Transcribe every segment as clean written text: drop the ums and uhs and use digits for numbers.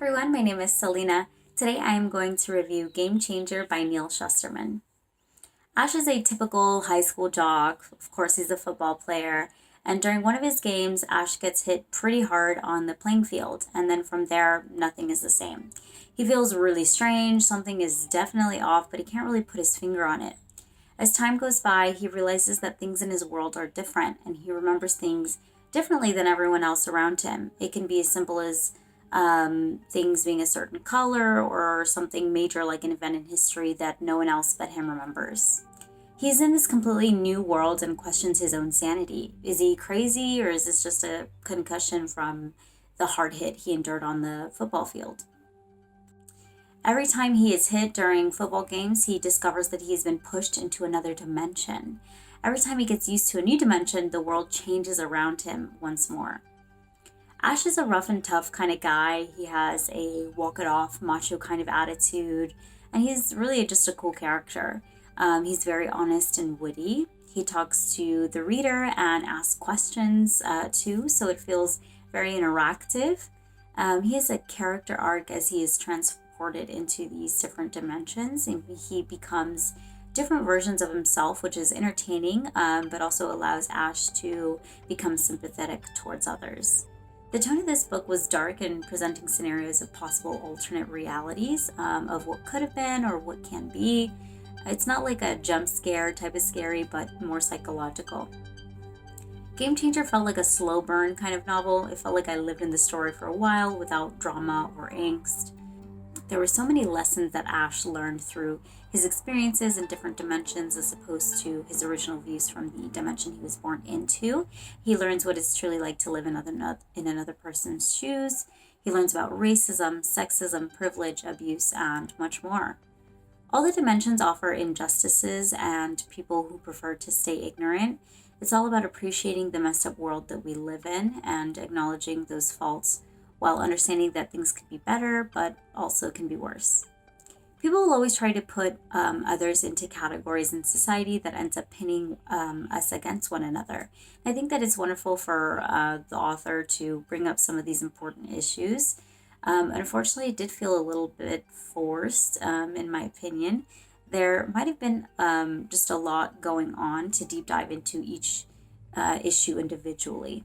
everyone, my name is Selena. Today I am going to review Game Changer by Neal Shusterman. Ash is a typical high school jock. Of course, he's a football player. And during one of his games, Ash gets hit pretty hard on the playing field. And then from there, nothing is the same. He feels really strange. Something is definitely off, but he can't really put his finger on it. As time goes by, he realizes that things in his world are different, and he remembers things differently than everyone else around him. It can be as simple as things being a certain color or something major like an event in history that no one else but him remembers. He's in this completely new world and questions his own sanity. Is he crazy, or is this just a concussion from the hard hit he endured on the football field? Every time he is hit during football games, he discovers that he has been pushed into another dimension. Every time he gets used to a new dimension, the world changes around him once more. Ash is a rough and tough kind of guy. He has a walk-it-off, macho kind of attitude, and he's really just a cool character. He's very honest and witty. He talks to the reader and asks questions too, so it feels very interactive. He has a character arc as he is transported into these different dimensions, and he becomes different versions of himself, which is entertaining, but also allows Ash to become sympathetic towards others. The tone of this book was dark and presenting scenarios of possible alternate realities of what could have been or what can be. It's not like a jump scare type of scary, but more psychological. Game Changer felt like a slow burn kind of novel. It felt like I lived in the story for a while without drama or angst. There were so many lessons that Ash learned through his experiences in different dimensions as opposed to his original views from the dimension he was born into. He learns what it's truly like to live in another person's shoes. He learns about racism, sexism, privilege, abuse, and much more. All the dimensions offer injustices and people who prefer to stay ignorant. It's all about appreciating the messed up world that we live in and acknowledging those faults while understanding that things could be better, but also can be worse. People will always try to put others into categories in society that ends up pinning us against one another. I think that it's wonderful for the author to bring up some of these important issues. Unfortunately, it did feel a little bit forced, in my opinion. There might have been just a lot going on to deep dive into each issue individually.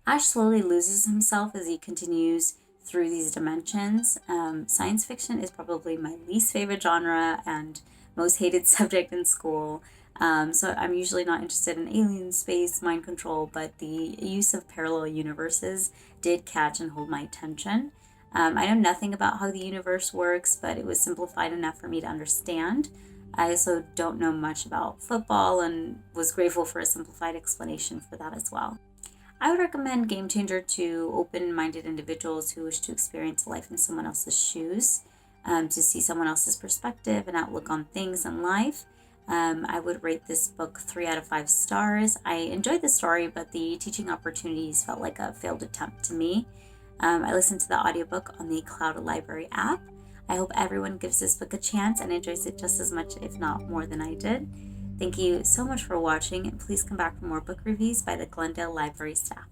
Ash slowly loses himself as he continues through these dimensions. Science fiction is probably my least favorite genre and most hated subject in school. So I'm usually not interested in alien space, mind control, but the use of parallel universes did catch and hold my attention. I know nothing about how the universe works, but it was simplified enough for me to understand. I also don't know much about football and was grateful for a simplified explanation for that as well. I would recommend Game Changer to open-minded individuals who wish to experience life in someone else's shoes, to see someone else's perspective and outlook on things and life. I would rate this book 3 out of 5 stars. I enjoyed the story, but the teaching opportunities felt like a failed attempt to me. I listened to the audiobook on the Glendale Library app. I hope everyone gives this book a chance and enjoys it just as much, if not more than I did. Thank you so much for watching, and please come back for more book reviews by the Glendale Library staff.